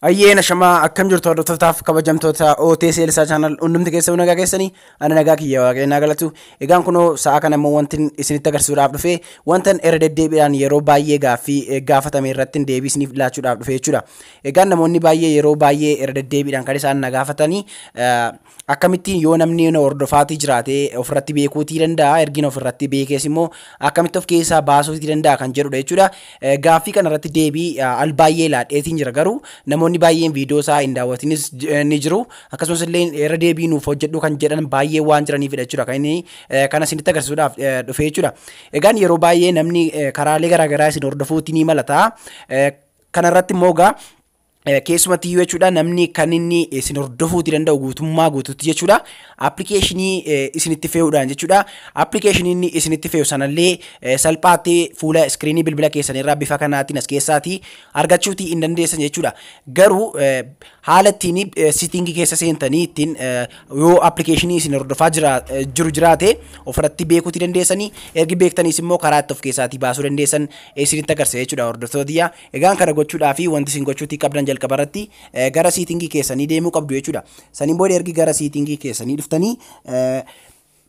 Ayyeen shama akkam jirtu hordoftotaaf kabajamtoota OTS Elsa channel hundumti keessan nagaa keessanii ana nagaa kiyya waaqeenyaa galatu egaan kunoo sa'a kana immoo wantin isinitti agarsiisuudhaaf dhufe wantan irra deddeebiidhaan yeroo baay'ee gaafatame irratti deebisniif laachuudhaaf dhufe jechuudha. Egaan namoonni baay'ee yeroo baay'ee irra deddeebiidhaan kan isaan gaafatanii akkamittiin yoo namni hordofaatii jiraate ofirratti beekuutii danda'a ergin ofirratti beekees immoo akkamitti of keessaa baasuutii danda'a kan jedhudha jechuudha. Gaaffii kana irratti deebii al baay'ee laadheetiin jira garuu namoonni baay'een viidiyoo isaa hin daawwatinis ni jiru akkasumas illee irra deebii nuuf hojjedhu kan jedhan baay'ee waan jiraniifidha jechuudha kan inni kana isinitti agarsiisuudhaaf dhufe jechuudha. Egaan yeroo baay'ee namni karaalee garaagaraa isin hordofuutii ni malata kana irratti immoo keessumatti iyyuu jechuudha namni kan inni isin hordofuutii danda'u guutummaa guutuutti jechuudha appilikeeshinii isinitti fe'uudhaan jechuudha appilikeeshiniin isinitti fe'u sanallee salphaatti fuula iskiriinii bilbila keessanirraa bifa kanaatiin as keessaatii argachuutii hin dandeessan jechuudha. Garuu haala ittiin siitingii keessa seentanii ittiin yoo appilikeeshinii isin hordofaa jiru jiraate ofirratti beekuutii dandeessanii ergi beektaniis immoo karaa itti of keessaatii baasuu dandeessan isinitti agarsiisa jechuudha hordoftootiyyaa. Egaan kana gochuudhaaf wanti isin gochuutii qabdan jalqabarratti gara siitingii keessanii deemuu qabdu jechuudha. Saniin booda ergi gara siitingii keessanii dhuftanii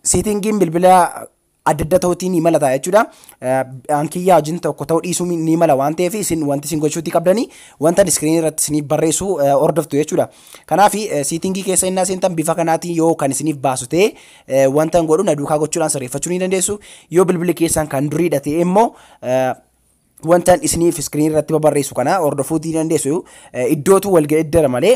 siitingiin bilbila adda adda ta'uutiin ni malata jechuudha. Ankiyyaa wajjin tokko ta'uu dhiisuu ni mala waan ta'eef isin wanti isin gochuutii qabdanii wanta iskiriinii irratti isinii barreessu hordoftu jechuudha. Kanaaf siitingii keessa innaa seentan bifa kanaatiin yoo kan isiniif baasu ta'e wanta godhu na duukaa gochuudhaan sirreeffachuu ni dandeessu. Yoo bilbilli keessan kan duriidha ta'e immoo wantan isiniif iskiriinii irratti barreessu kana hordofuutii dandeessu iddootu wal geeddara malee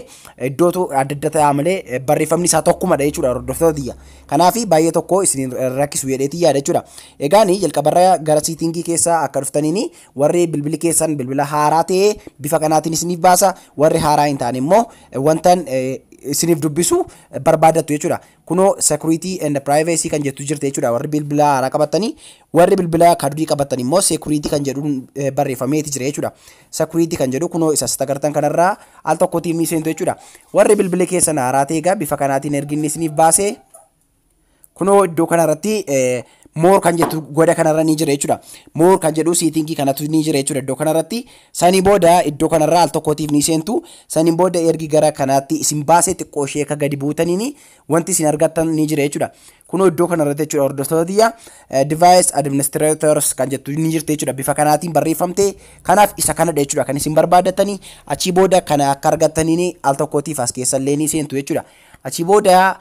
iddootu adda adda ta'aa malee barreeffamni isaa tokkumadha jechuudha hordoftootiyya. Kanaaf baay'ee tokko isin rakkisu jedheetii yaada jechuudha. Egaan jalqabarra gara siitingii keessa akka dhuftaniin warri bilbili keessan bilbila haaraa ta'e bifa kanaatiin isiniif baasa warri haaraa hin taane immoo wantan isiniif dubbisu barbaadatu jechuudha. Kunoo security and privacy kan jettu jirte jechuudha warri bilbila haaraa qabatanii warri bilbila kadrii qabatanii immoo security kan jedhuun barreeffameeti jira jechuudha. Security kan jedhu kunoo isa agartan kanarraa al tokkotiin ni seentu jechuudha. Warri bilbila keessan haaraa ta'e egaa bifa kanaatiin erginni isiniif baase kunoo iddoo kanarratti more kan jettu goda kanarra ni jira jechuudha. More kan jedhu siitingii kanatu ni jira jechuudha iddoo kanarratti. Sanii booda iddoo kanarraa al tokkotiif ni seentu. Sanii booda ergi gara kanaatti isin baasee xiqqoo ishee akka gadi buutaniin wanti isin argattan ni jira jechuudha. Kunoo iddoo kanarratti jechuudha hordoftootiyya device administrators kan jettu ni jirti jechuudha bifa kanaatiin barreeffamte. Kanaaf isa kanadha jechuudha kan isin barbaadatanii achii booda kana akka argattaniin al tokkotiif as keessallee ni seentu jechuudha. Achii booda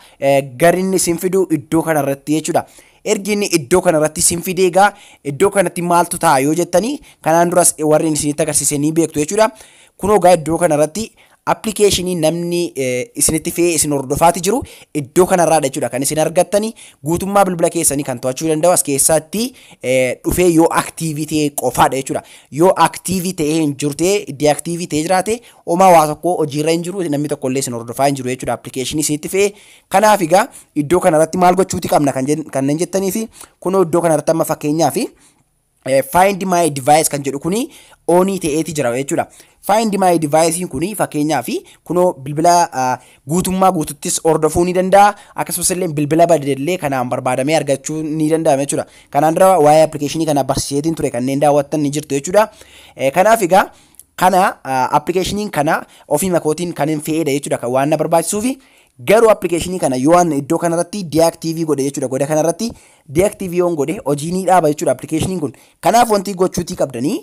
garinni isin fidu iddoo kanarratti jechuudha. Erginni iddoo kanarratti isin fidee egaa iddoo kanatti maaltu ta'a yoo jettanii kanaan duras warri isinitti agarsiise ni beektu jechuudha. Kunoo egaa iddoo kanarratti appilikeeshinii namni isinitti fe'ee isin hordofaati jiru iddoo kanarraadha jechuudha kan isin argattanii guutummaa bilbila keessanii kan to'achuu danda'u as keessatti dhufee yoo aktiivii ta'e qofaadha jechuudha. Yoo aktiivii ta'ee hin jirte deaktiivii ta'ee jiraate homaa waa tokko hojiirra hin jiru namni tokkollee isin hordofaa hin jiru jechuudha appilikeeshinii isinitti fe'ee. Kanaaf egaa iddoo kanarratti maal gochuuti qabna kanneen jettanii fi kunoo iddoo kanarratti amma fakkeenyaaf find my device kan jedhu kuni onii ta'eeti jira jechuudha. Find my device kuni fakkeenyaaf kunoo bilbila guutummaa guututtis hordofuu ni danda'a akkasumas illee bilbila badeellee kanaan barbaadamee argachuu ni danda'ama jechuudha. Kanaan dura waa'ee appilikeeshinii kana barsiiseetiin ture kanneen daawwattan ni jirtu jechuudha. Kanaaf egaa kana appilikeeshiniin kana ofii makootiin kan hin fe'edha jechuudha waan na barbaachisuufi. Garuu appilikeeshinii kana yoo an iddoo kanarratti deactive godhe jechuudha goda kanarratti deactive yoon godhe hojii ni dhaaba jechuudha appilikeeshiniin kun. Kanaaf wanti gochuutii qabdanii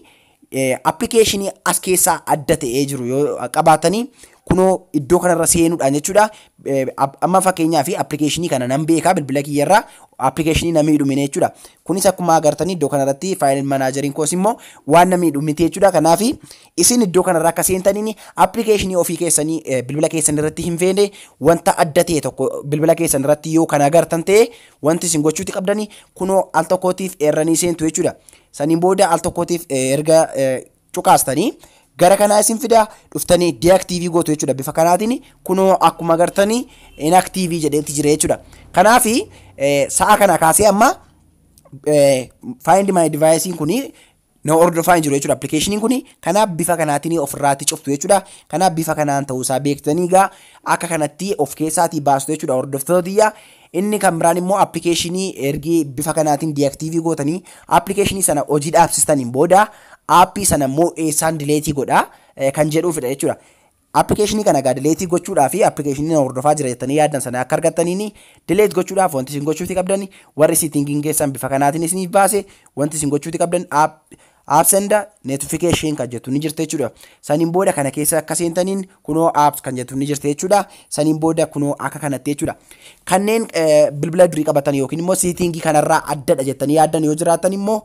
appilikeeshinii as keessaa adda ta'ee jiru yoo qabaatanii kunoo iddoo kanarra seenuudhaan jechuudha. Amma fakkeenyaaf appilikeeshinii kana nan beekaa bilbila kiyyarraa appilikeeshinii na miidhumine jechuudha. Kunis akkuma agartanii iddoo kanarratti faayil manaajeriin koos immoo waan na miidhumite jechuudha. Kanaaf isin iddoo kanarraa akka seentaniin appilikeeshinii ofii keessanii bilbila keessan irratti hin feene wanta adda ta'e tokko bilbila keessan irratti yoo kana agartan ta'e wanti isin gochuuti qabdanii kunoo al tokkootiif eerranii seentu jechuudha. Saniin booda al tokkootiif erga cuqaastanii gara kanaa isin fida dhuftanii deactive gootu jechuudha bifa kanaatiin kunoo akkuma agartanii inactive jedheetti jira jechuudha. Kanaaf sa'a kana kaasee amma find my device kuni na hordofaa hin jiru jechuudha appilikeeshiniin kuni. Kanaaf bifa kanaatiin ofirraatti cuftu jechuudha. Kanaaf bifa kanaan ta'uusaa beektanii egaa akka kanatti of keessaatii baastu jechuudha hordoftootiyya. Inni kan biraan immoo appilikeeshinii ergi bifa kanaatiin deactive gootanii appilikeeshinii sana hojii dhaabsistaniin booda aappii sana immoo eessaan dileetii godhaa kan jedhuufidha jechuudha. application kana gaa delete gochuudhaaf fi application na hordofaa jira jettanii yaaddan sana akka argattaniin delete gochuudhaaf wanti isin gochuuti qabdan warri setting keessan bifa kanaatiin isiniif baase wanti isin gochuuti qabdan apps and notification kan jettu ni jirte jechuudha. Saniin booda kana keessa akka seentaniin kunoo apps kan jettu ni jirte jechuudha. Saniin booda kunoo akka kanatti jechuudha. Kanneen bilbila durii qabatan yookiin immoo setting kanarraa addadha jettanii yaaddan yoo jiraatan immoo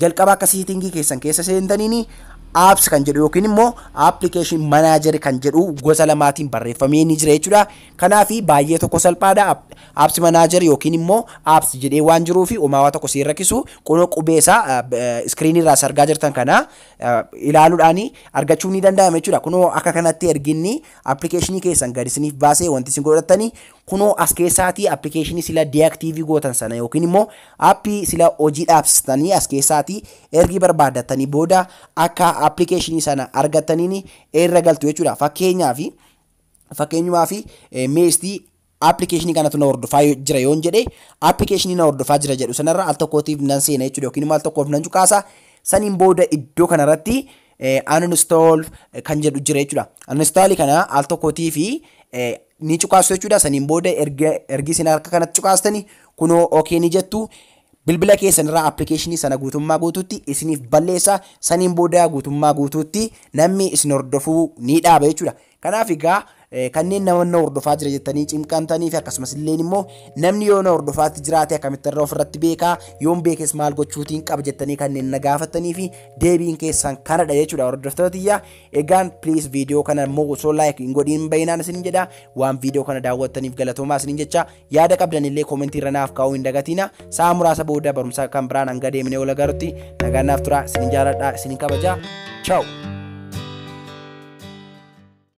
jalqaba akka setting keessan keessa seentaniin apps kan jedhu yookiin immoo application manager kan jedhu gosa lamaatiin barreeffamee ni jira jechuudha. Kanaafi baay'ee tokko salphaadha. Apps manager yookiin immoo apps jedhee waan jiruufi uumamaa tokko si rakkisu kunoo qubeessa screen irraa argaa jirtan kana ilaaluudhaan argachuu ni danda'ama jechuudha. Kunoo akka kanatti erginni application keessan gadi isiniif baasee wanti isin godhatanii kunoo as keessaatii application sila deactive gootan sana yookiin immoo appii sila hojii dhaabsitanii as keessaatii ergi barbaadatanii booda akka application sana argataniin irra galtu jechuudha. Fakkeenyumaa fi meestii application kanatu na hordofaa jira yoon jedhe application na hordofaa jira jedhu sanarra al tokkootiif nan seena jechuudha yookiin immoo al tokkoof nan cuqaasa saniin booda iddoo kanarratti uninstall kan jedhu jira jechuudha. Uninstall kana al tokkootii fi ni cuqaasu jechuudha. Saniin booda ergi isin harka kanatti cuqaastanii kunoo okay ni jettu. Bilbila keessanirraa application sana guutummaa guutuutti isiniif balleessa. Saniin booda guutummaa guutuutti namni isin hordofuu ni dhaaba jechuudha. Kanaaf egaa kanneen namoonni hordofaa jira jettanii cimqantanii fi akkasumas illee immoo namni yoo na hordofaatti jiraate akkamitti irraa ofirratti beekaa yoon beekes maal gochuutiin qaba jettanii kanneen na gaafatanii fi deebiin keessan kanadha jechuudha hordoftootiyya. Egaan please video kana immoo osoo like hin godhin baay'inaan isin jedha waan video kana daawwattaniif galatoomaa isin jecha yaada qabdan illee comment irra naaf kaa'uu hin dagatina. Sa'a muraasa booda barumsa kan biraan hanga deemnee wal agarrutti nagaan naaf tura isin jaaladha isin kabaja. Ciao.